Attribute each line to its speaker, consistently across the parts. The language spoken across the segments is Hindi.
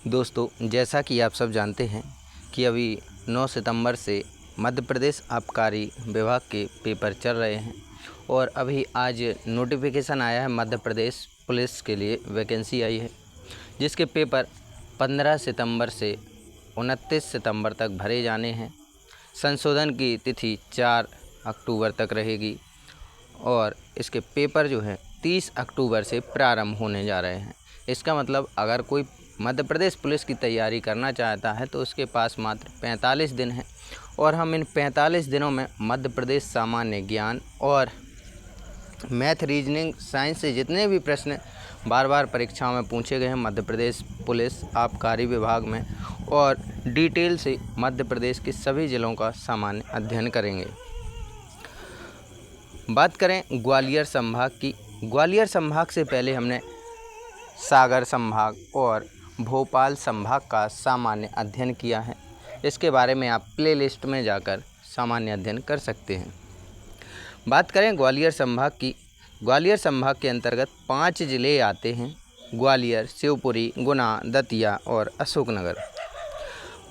Speaker 1: दोस्तों, जैसा कि आप सब जानते हैं कि अभी 9 सितंबर से मध्य प्रदेश आबकारी विभाग के पेपर चल रहे हैं और अभी आज नोटिफिकेशन आया है। मध्य प्रदेश पुलिस के लिए वैकेंसी आई है, जिसके पेपर 15 सितंबर से 29 सितंबर तक भरे जाने हैं। संशोधन की तिथि 4 अक्टूबर तक रहेगी और इसके पेपर जो हैं 30 अक्टूबर से प्रारंभ होने जा रहे हैं। इसका मतलब अगर कोई मध्य प्रदेश पुलिस की तैयारी करना चाहता है तो उसके पास मात्र 45 दिन हैं और हम इन 45 दिनों में मध्य प्रदेश सामान्य ज्ञान और मैथ, रीजनिंग, साइंस से जितने भी प्रश्न बार बार परीक्षाओं में पूछे गए हैं मध्य प्रदेश पुलिस आबकारी विभाग में, और डिटेल से मध्य प्रदेश के सभी ज़िलों का सामान्य अध्ययन करेंगे। बात करें ग्वालियर संभाग की। ग्वालियर संभाग से पहले हमने सागर संभाग और भोपाल संभाग का सामान्य अध्ययन किया है। इसके बारे में आप प्लेलिस्ट में जाकर सामान्य अध्ययन कर सकते हैं। बात करें ग्वालियर संभाग की। ग्वालियर संभाग के अंतर्गत 5 ज़िले आते हैं: ग्वालियर, शिवपुरी, गुना, दतिया और अशोकनगर।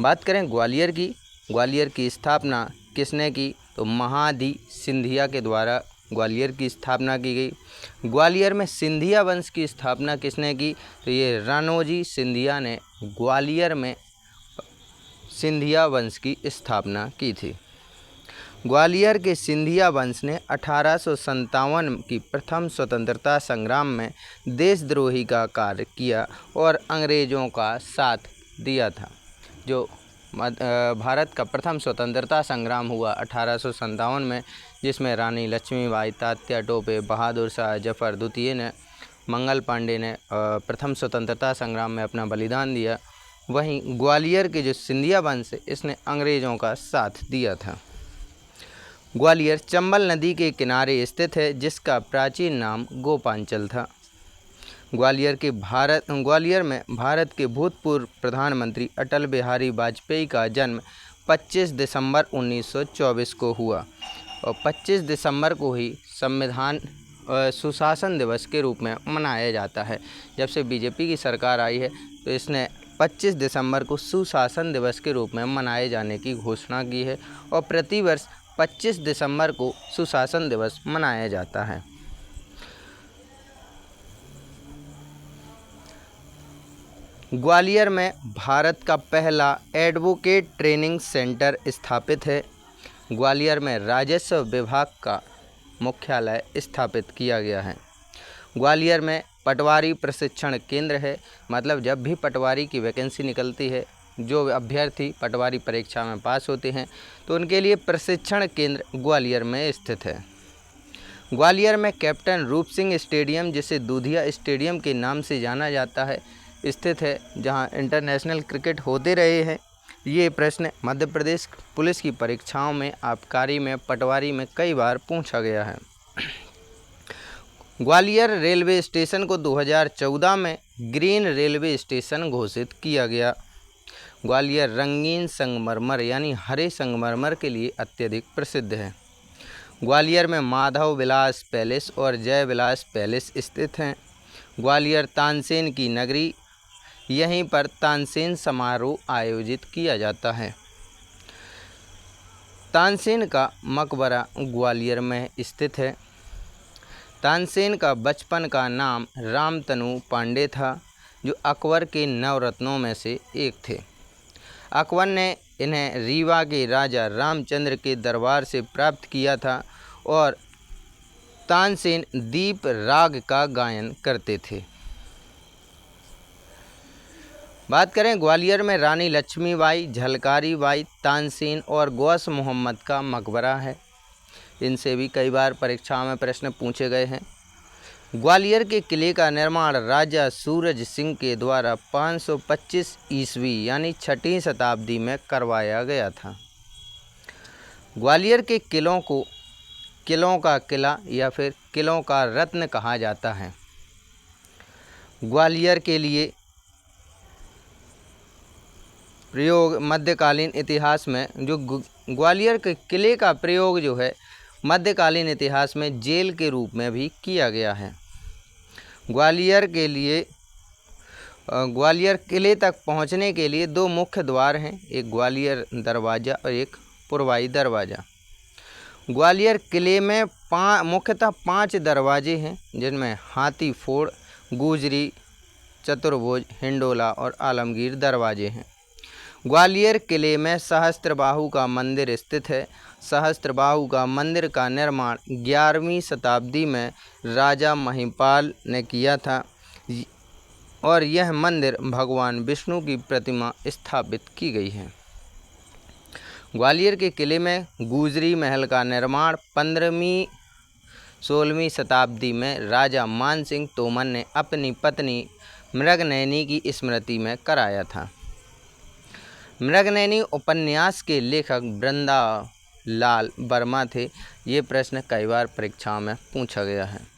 Speaker 1: बात करें ग्वालियर की। ग्वालियर की स्थापना किसने की? तो महादी सिंधिया के द्वारा ग्वालियर की स्थापना की गई। ग्वालियर में सिंधिया वंश की स्थापना किसने की? तो ये राणोजी सिंधिया ने ग्वालियर में सिंधिया वंश की स्थापना की थी। ग्वालियर के सिंधिया वंश ने 1857 की प्रथम स्वतंत्रता संग्राम में देशद्रोही का कार्य किया और अंग्रेज़ों का साथ दिया था। जो भारत का प्रथम स्वतंत्रता संग्राम हुआ 1857 में, जिसमें रानी लक्ष्मीबाई, तात्या टोपे, बहादुर शाह जफर द्वितीय ने, मंगल पांडे ने प्रथम स्वतंत्रता संग्राम में अपना बलिदान दिया। वहीं ग्वालियर के जो सिंधिया वंश है, इसने अंग्रेज़ों का साथ दिया था। ग्वालियर चंबल नदी के किनारे स्थित है, जिसका प्राचीन नाम गोपांचल था। ग्वालियर में भारत के भूतपूर्व प्रधानमंत्री अटल बिहारी वाजपेयी का जन्म 25 दिसंबर 1924 को हुआ और 25 दिसंबर को ही संविधान सुशासन दिवस के रूप में मनाया जाता है। जब से बीजेपी की सरकार आई है तो इसने 25 दिसंबर को सुशासन दिवस के रूप में मनाए जाने की घोषणा की है और प्रतिवर्ष 25 दिसंबर को सुशासन दिवस मनाया जाता है। ग्वालियर में भारत का पहला एडवोकेट ट्रेनिंग सेंटर स्थापित है। ग्वालियर में राजस्व विभाग का मुख्यालय स्थापित किया गया है। ग्वालियर में पटवारी प्रशिक्षण केंद्र है। मतलब जब भी पटवारी की वैकेंसी निकलती है, जो अभ्यर्थी पटवारी परीक्षा में पास होते हैं तो उनके लिए प्रशिक्षण केंद्र ग्वालियर में स्थित है। ग्वालियर में कैप्टन रूप सिंह स्टेडियम, जिसे दूधिया स्टेडियम के नाम से जाना जाता है, स्थित है, जहां इंटरनेशनल क्रिकेट होते रहे हैं। ये प्रश्न मध्य प्रदेश पुलिस की परीक्षाओं में, आबकारी में, पटवारी में कई बार पूछा गया है। ग्वालियर रेलवे स्टेशन को 2014 में ग्रीन रेलवे स्टेशन घोषित किया गया। ग्वालियर रंगीन संगमरमर यानी हरे संगमरमर के लिए अत्यधिक प्रसिद्ध है। ग्वालियर में माधव विलास पैलेस और जय विलास पैलेस स्थित हैं। ग्वालियर तानसेन की नगरी, यहीं पर तानसेन समारोह आयोजित किया जाता है। तानसेन का मकबरा ग्वालियर में स्थित है। तानसेन का बचपन का नाम रामतनु पांडे था, जो अकबर के नवरत्नों में से एक थे। अकबर ने इन्हें रीवा के राजा रामचंद्र के दरबार से प्राप्त किया था और तानसेन दीप राग का गायन करते थे। बात करें ग्वालियर में रानी लक्ष्मीबाई, झलकारी बाई, तानसेन और गौस मोहम्मद का मकबरा है। इनसे भी कई बार परीक्षा में प्रश्न पूछे गए हैं। ग्वालियर के किले का निर्माण राजा सूरज सिंह के द्वारा 525 ईस्वी यानी 6वीं शताब्दी में करवाया गया था। ग्वालियर के किलों का किला या फिर किलों का रत्न कहा जाता है। ग्वालियर के लिए प्रयोग मध्यकालीन इतिहास में, जो ग्वालियर के किले का प्रयोग जो है मध्यकालीन इतिहास में जेल के रूप में भी किया गया है। ग्वालियर के लिए ग्वालियर किले तक पहुंचने के लिए दो मुख्य द्वार हैं, एक ग्वालियर दरवाज़ा और एक पुरवाई दरवाज़ा। ग्वालियर किले में मुख्यतः 5 दरवाजे हैं, जिनमें हाथी फोड़, गुजरी, चतुर्भुज, हिंडोला और आलमगीर दरवाजे हैं। ग्वालियर किले में सहस्त्रबाहु का मंदिर स्थित है। सहस्त्रबाहु का मंदिर का निर्माण 11वीं शताब्दी में राजा महिपाल ने किया था और यह मंदिर भगवान विष्णु की प्रतिमा स्थापित की गई है। ग्वालियर के किले में गुजरी महल का निर्माण 15वीं-16वीं शताब्दी में राजा मानसिंह तोमर ने अपनी पत्नी मृगनयनी की स्मृति में कराया था। मृगनयनी उपन्यास के लेखक वृंदालाल वर्मा थे। ये प्रश्न कई बार परीक्षाओं में पूछा गया है।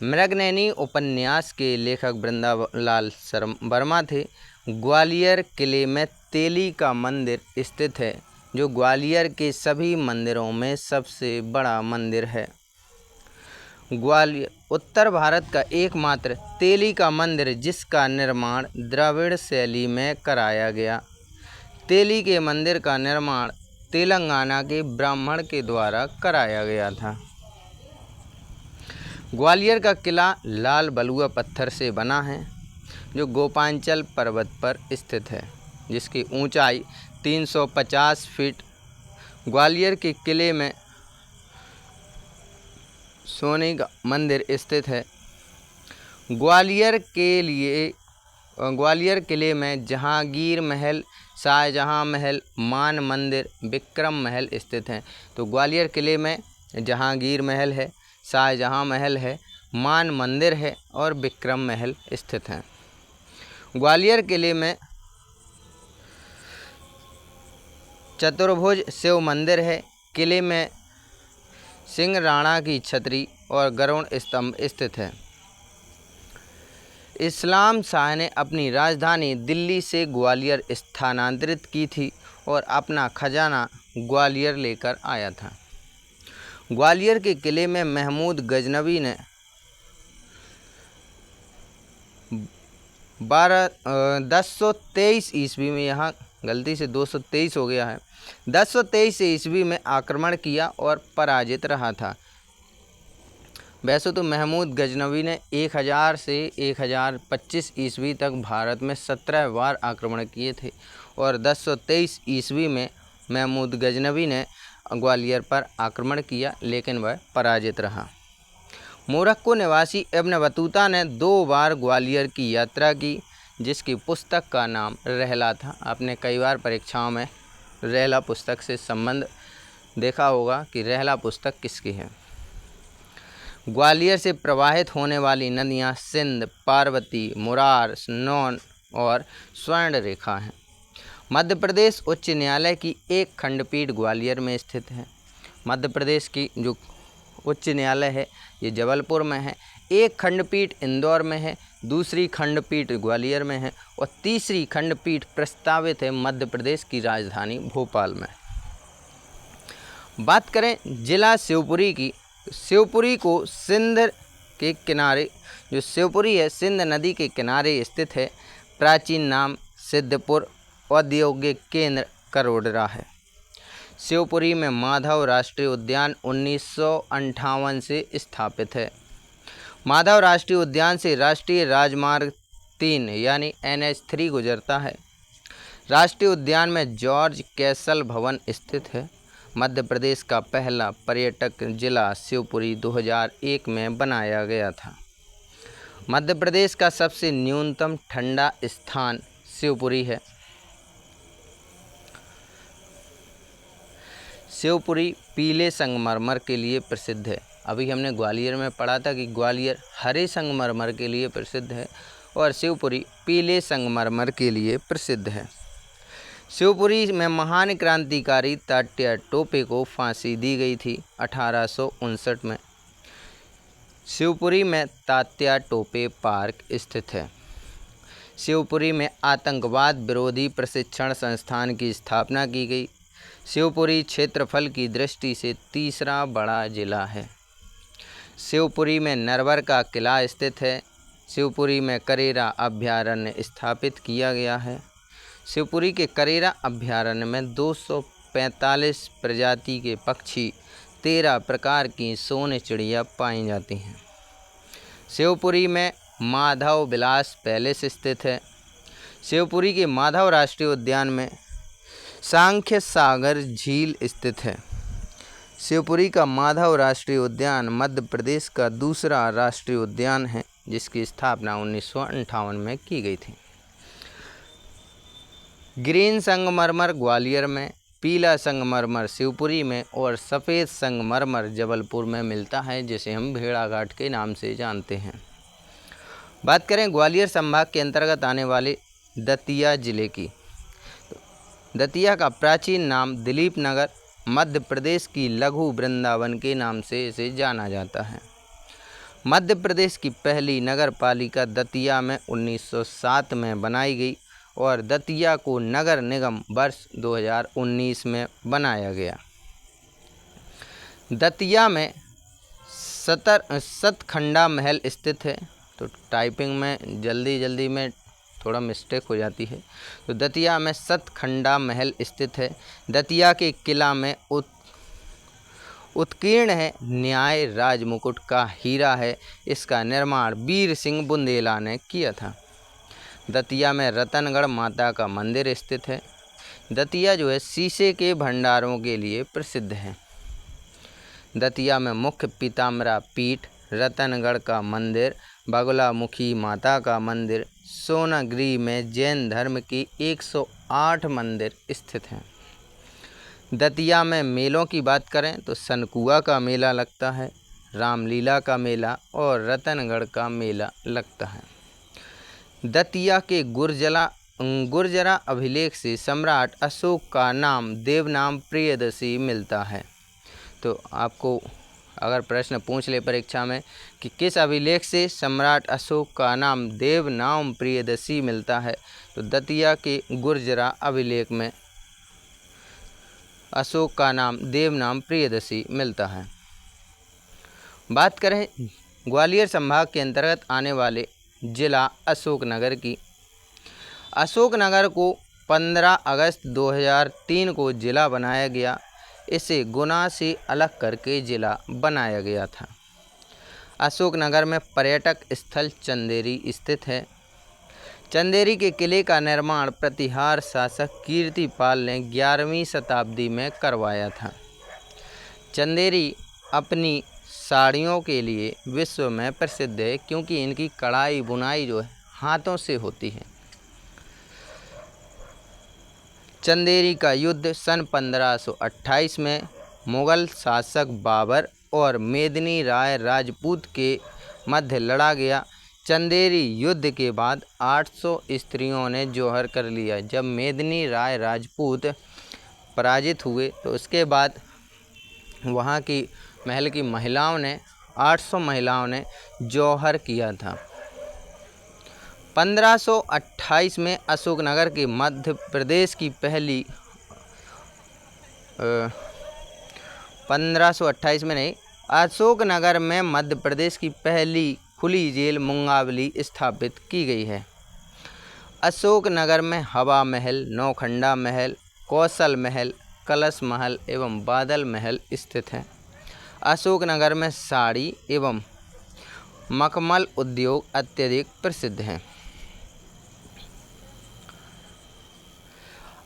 Speaker 1: मृगनयनी उपन्यास के लेखक वृंदालाल वर्मा थे। ग्वालियर किले में तेली का मंदिर स्थित है, जो ग्वालियर के सभी मंदिरों में सबसे बड़ा मंदिर है। ग्वालियर उत्तर भारत का एकमात्र तेली का मंदिर जिसका निर्माण द्रविड़ शैली में कराया गया। तेली के मंदिर का निर्माण तेलंगाना के ब्राह्मण के द्वारा कराया गया था। ग्वालियर का किला लाल बलुआ पत्थर से बना है, जो गोपांचल पर्वत पर स्थित है, जिसकी ऊंचाई 350 फीट। ग्वालियर के किले में सोने का मंदिर स्थित है। ग्वालियर किले में जहांगीर महल, शाहजहां महल, मान मंदिर, विक्रम महल स्थित हैं। तो ग्वालियर किले में जहांगीर महल है, शाहजहां महल है, मान मंदिर है और विक्रम महल स्थित हैं। ग्वालियर किले में चतुर्भुज शिव मंदिर है। किले में सिंह राणा की छतरी और गरुड़ स्तंभ स्थित है। इस्लाम शाह ने अपनी राजधानी दिल्ली से ग्वालियर स्थानांतरित की थी और अपना खजाना ग्वालियर लेकर आया था। ग्वालियर के किले में महमूद गजनवी ने 1023 ईस्वी में, यहाँ गलती से 223 हो गया है, 1023 ईस्वी में आक्रमण किया और पराजित रहा था। वैसे तो महमूद गजनवी ने 1000 से 1025 ईस्वी तक भारत में 17 बार आक्रमण किए थे और 1023 ईस्वी में महमूद गजनवी ने ग्वालियर पर आक्रमण किया, लेकिन वह पराजित रहा। मोरक्को निवासी इब्न बतूता ने 2 बार ग्वालियर की यात्रा की, जिसकी पुस्तक का नाम रहला था। आपने कई बार परीक्षाओं में रहला पुस्तक से संबंध देखा होगा कि रहला पुस्तक किसकी है। ग्वालियर से प्रवाहित होने वाली नदियाँ सिंध, पार्वती, मुरार, स्नोन और स्वर्ण रेखा हैं। मध्य प्रदेश उच्च न्यायालय की एक खंडपीठ ग्वालियर में स्थित है। मध्य प्रदेश की जो उच्च न्यायालय है ये जबलपुर में है। एक खंडपीठ इंदौर में है, दूसरी खंडपीठ ग्वालियर में है और तीसरी खंडपीठ प्रस्तावित है मध्य प्रदेश की राजधानी भोपाल में। बात करें जिला शिवपुरी की, शिवपुरी को सिंध के किनारे, जो शिवपुरी है सिंध नदी के किनारे स्थित है। प्राचीन नाम सिद्धपुर, औद्योगिक केंद्र करोडरा है। शिवपुरी में माधव राष्ट्रीय उद्यान 1958 से स्थापित है। माधव राष्ट्रीय उद्यान से राष्ट्रीय राजमार्ग 3 यानी NH3 गुजरता है। राष्ट्रीय उद्यान में जॉर्ज कैसल भवन स्थित है। मध्य प्रदेश का पहला पर्यटक जिला शिवपुरी 2001 में बनाया गया था। मध्य प्रदेश का सबसे न्यूनतम ठंडा स्थान शिवपुरी है। शिवपुरी पीले संगमरमर के लिए प्रसिद्ध है। अभी हमने ग्वालियर में पढ़ा था कि ग्वालियर हरे संगमरमर के लिए प्रसिद्ध है और शिवपुरी पीले संगमरमर के लिए प्रसिद्ध है। शिवपुरी में महान क्रांतिकारी तात्या टोपे को फांसी दी गई थी 1859 में। शिवपुरी में तात्या टोपे पार्क स्थित है। शिवपुरी में आतंकवाद विरोधी प्रशिक्षण संस्थान की स्थापना की गई। शिवपुरी क्षेत्रफल की दृष्टि से तीसरा बड़ा जिला है। शिवपुरी में नरवर का किला स्थित है। शिवपुरी में करेरा अभयारण्य स्थापित किया गया है। शिवपुरी के करेरा अभयारण्य में 245 प्रजाति के पक्षी, 13 प्रकार की सोने चिड़िया पाई जाती हैं। शिवपुरी में माधव विलास पैलेस स्थित है। शिवपुरी के माधव राष्ट्रीय उद्यान में सांख्य सागर झील स्थित है। शिवपुरी का माधव राष्ट्रीय उद्यान मध्य प्रदेश का दूसरा राष्ट्रीय उद्यान है, जिसकी स्थापना 1958 में की गई थी। ग्रीन संगमरमर ग्वालियर में, पीला संगमरमर शिवपुरी में और सफ़ेद संगमरमर जबलपुर में मिलता है, जिसे हम भेड़ाघाट के नाम से जानते हैं। बात करें ग्वालियर संभाग के अंतर्गत आने वाले दतिया जिले की। दतिया का प्राचीन नाम दिलीप नगर, मध्य प्रदेश की लघु वृंदावन के नाम से इसे जाना जाता है। मध्य प्रदेश की पहली नगर पालिका दतिया में 1907 में बनाई गई और दतिया को नगर निगम वर्ष 2019 में बनाया गया। दतिया में सतखंडा महल स्थित है। तो टाइपिंग में जल्दी में थोड़ा मिस्टेक हो जाती है। तो दतिया में सतखंडा महल स्थित है। दतिया के किला में उत्कीर्ण है न्याय राजमुकुट का हीरा है। इसका निर्माण वीर सिंह बुंदेला ने किया था। दतिया में रतनगढ़ माता का मंदिर स्थित है। दतिया जो है शीशे के भंडारों के लिए प्रसिद्ध है। दतिया में मुख्य पीताम्बरा पीठ, रतनगढ़ का मंदिर, बगुलामुखी माता का मंदिर, सोनागिरी में जैन धर्म की 108 मंदिर स्थित हैं। दतिया में मेलों की बात करें तो सनकुआ का मेला लगता है, रामलीला का मेला और रतनगढ़ का मेला लगता है। दतिया के गुर्जरा अभिलेख से सम्राट अशोक का नाम देवनाम प्रियदर्शी मिलता है। तो आपको अगर प्रश्न पूछ ले परीक्षा में कि किस अभिलेख से सम्राट अशोक का नाम देवनाम प्रियदर्शी मिलता है, तो दतिया के गुर्जरा अभिलेख में अशोक का नाम देवनाम प्रियदर्शी मिलता है। बात करें ग्वालियर संभाग के अंतर्गत आने वाले जिला अशोकनगर की। अशोकनगर को 15 अगस्त 2003 को जिला बनाया गया। इसे गुना से अलग करके जिला बनाया गया था। अशोकनगर में पर्यटक स्थल चंदेरी स्थित है। चंदेरी के किले का निर्माण प्रतिहार शासक कीर्तिपाल ने 11वीं शताब्दी में करवाया था। चंदेरी अपनी साड़ियों के लिए विश्व में प्रसिद्ध है, क्योंकि इनकी कढ़ाई बुनाई जो है हाथों से होती है। चंदेरी का युद्ध सन 1528 में मुग़ल शासक बाबर और मेदिनी राय राजपूत के मध्य लड़ा गया। चंदेरी युद्ध के बाद 800 स्त्रियों ने जौहर कर लिया। जब मेदिनी राय राजपूत पराजित हुए तो उसके बाद वहाँ की महल की महिलाओं ने 800 महिलाओं ने जौहर किया था। 1528 में अशोकनगर के मध्य प्रदेश की पहली 1528 में नहीं, अशोकनगर में मध्य प्रदेश की पहली खुली जेल मुंगावली स्थापित की गई है। अशोकनगर में हवा महल, नौखंडा महल, कौशल महल, कलश महल एवं बादल महल स्थित हैं। अशोकनगर में साड़ी एवं मखमल उद्योग अत्यधिक प्रसिद्ध हैं।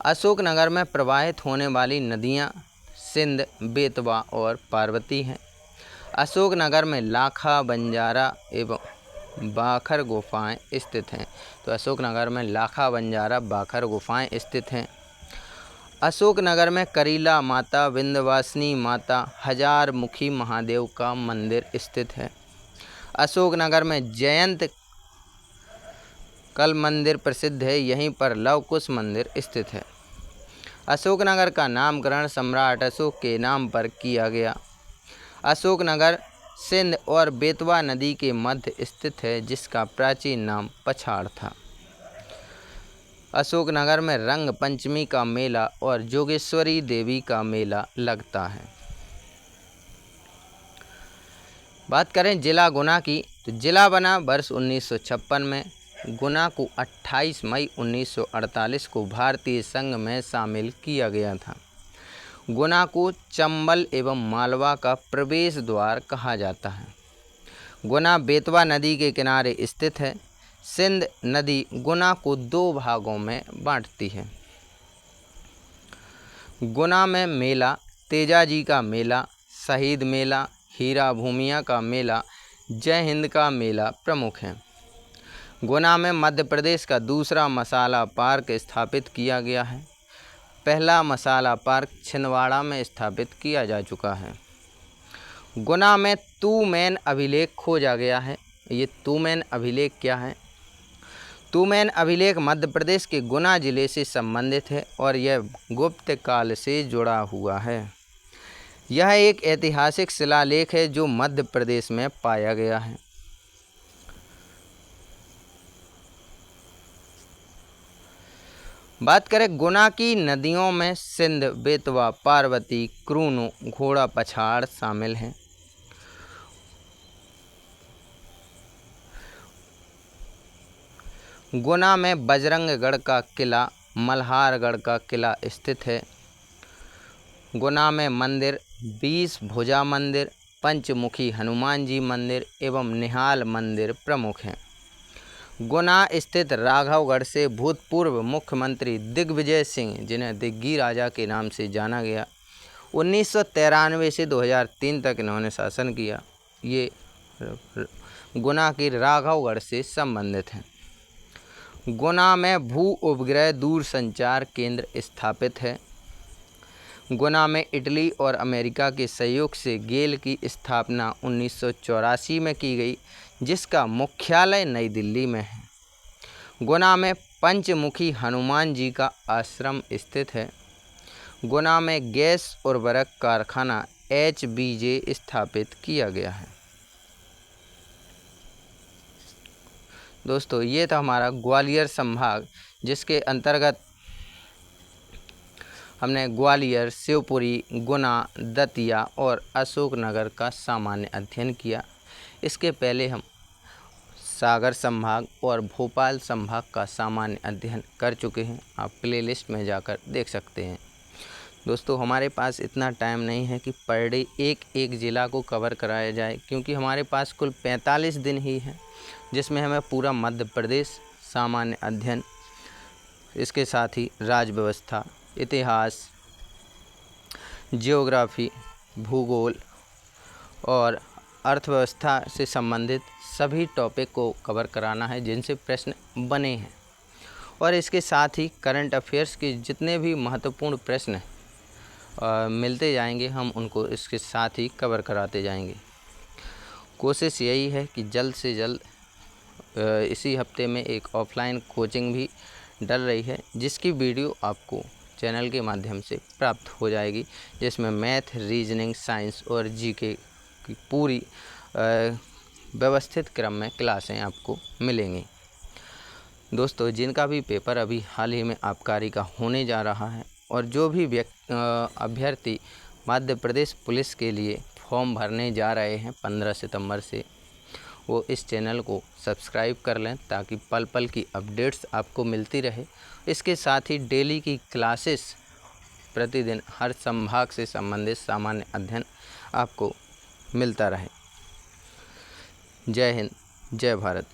Speaker 1: अशोकनगर में प्रवाहित होने वाली नदियां सिंध, बेतवा और पार्वती हैं। अशोकनगर में लाखा, बंजारा एवं बाखर गुफाएं स्थित हैं। तो अशोकनगर में लाखा, बंजारा, बाखर गुफाएं स्थित हैं। अशोकनगर में करीला माता, विंध्यवासिनी माता, हजार मुखी महादेव का मंदिर स्थित है। अशोकनगर में जयंत कल मंदिर प्रसिद्ध है, यहीं पर लव कुश मंदिर स्थित है। अशोकनगर का नामकरण सम्राट अशोक के नाम पर किया गया। अशोकनगर सिंध और बेतवा नदी के मध्य स्थित है, जिसका प्राचीन नाम पछाड़ था। अशोकनगर में रंग पंचमी का मेला और जोगेश्वरी देवी का मेला लगता है। बात करें जिला गुना की, तो जिला बना वर्ष 1956 में। गुना को 28 मई 1948 को भारतीय संघ में शामिल किया गया था। गुना को चंबल एवं मालवा का प्रवेश द्वार कहा जाता है। गुना बेतवा नदी के किनारे स्थित है। सिंध नदी गुना को 2 भागों में बांटती है। गुना में मेला, तेजाजी का मेला, शहीद मेला, हीरा भूमिया का मेला, जय हिंद का मेला प्रमुख हैं। गुना में मध्य प्रदेश का दूसरा मसाला पार्क स्थापित किया गया है। पहला मसाला पार्क छिंदवाड़ा में स्थापित किया जा चुका है। गुना में तूमैन अभिलेख खोजा गया है। ये तूमैन अभिलेख क्या है? तूमैन अभिलेख मध्य प्रदेश के गुना जिले से संबंधित है और यह गुप्त काल से जुड़ा हुआ है। यह एक ऐतिहासिक शिलालेख है जो मध्य प्रदेश में पाया गया है। बात करें गुना की नदियों में सिंध, बेतवा, पार्वती, क्रूनो, घोड़ा पछाड़ शामिल हैं। गुना में बजरंगगढ़ का किला, मल्हारगढ़ का किला स्थित है। गुना में मंदिर 20 भुजा मंदिर, पंचमुखी हनुमान जी मंदिर एवं निहाल मंदिर प्रमुख हैं। गुना स्थित राघवगढ़ से भूतपूर्व मुख्यमंत्री दिग्विजय सिंह, जिन्हें दिग्गी राजा के नाम से जाना गया, 1993 से 2003 तक इन्होंने शासन किया। ये गुना की राघवगढ़ से संबंधित हैं। गुना में भू उपग्रह दूरसंचार केंद्र स्थापित है। गुना में इटली और अमेरिका के सहयोग से गेल की स्थापना 1984 में की गई, जिसका मुख्यालय नई दिल्ली में है। गुना में पंचमुखी हनुमान जी का आश्रम स्थित है। गुना में गैस उर्वरक कारखाना HBJ स्थापित किया गया है। दोस्तों, ये था हमारा ग्वालियर संभाग, जिसके अंतर्गत हमने ग्वालियर, शिवपुरी, गुना, दतिया और अशोकनगर का सामान्य अध्ययन किया। इसके पहले हम सागर संभाग और भोपाल संभाग का सामान्य अध्ययन कर चुके हैं। आप प्लेलिस्ट में जाकर देख सकते हैं। दोस्तों, हमारे पास इतना टाइम नहीं है कि पर डे एक एक ज़िला को कवर कराया जाए, क्योंकि हमारे पास कुल 45 दिन ही हैं, जिसमें हमें पूरा मध्य प्रदेश सामान्य अध्ययन, इसके साथ ही राज्य व्यवस्था, इतिहास, जियोग्राफी, भूगोल और अर्थव्यवस्था से संबंधित सभी टॉपिक को कवर कराना है जिनसे प्रश्न बने हैं। और इसके साथ ही करंट अफेयर्स के जितने भी महत्वपूर्ण प्रश्न मिलते जाएंगे, हम उनको इसके साथ ही कवर कराते जाएंगे। कोशिश यही है कि जल्द से जल्द इसी हफ्ते में एक ऑफलाइन कोचिंग भी डल रही है, जिसकी वीडियो आपको चैनल के माध्यम से प्राप्त हो जाएगी, जिसमें मैथ, रीजनिंग, साइंस और जीके की पूरी व्यवस्थित क्रम में क्लासें आपको मिलेंगी। दोस्तों, जिनका भी पेपर अभी हाल ही में आबकारी का होने जा रहा है और जो भी अभ्यर्थी मध्य प्रदेश पुलिस के लिए फॉर्म भरने जा रहे हैं 15 सितंबर से, वो इस चैनल को सब्सक्राइब कर लें ताकि पल पल की अपडेट्स आपको मिलती रहे। इसके साथ ही डेली की क्लासेस प्रतिदिन हर संभाग से संबंधित सामान्य अध्ययन आपको मिलता रहे। जय हिंद, जय भारत।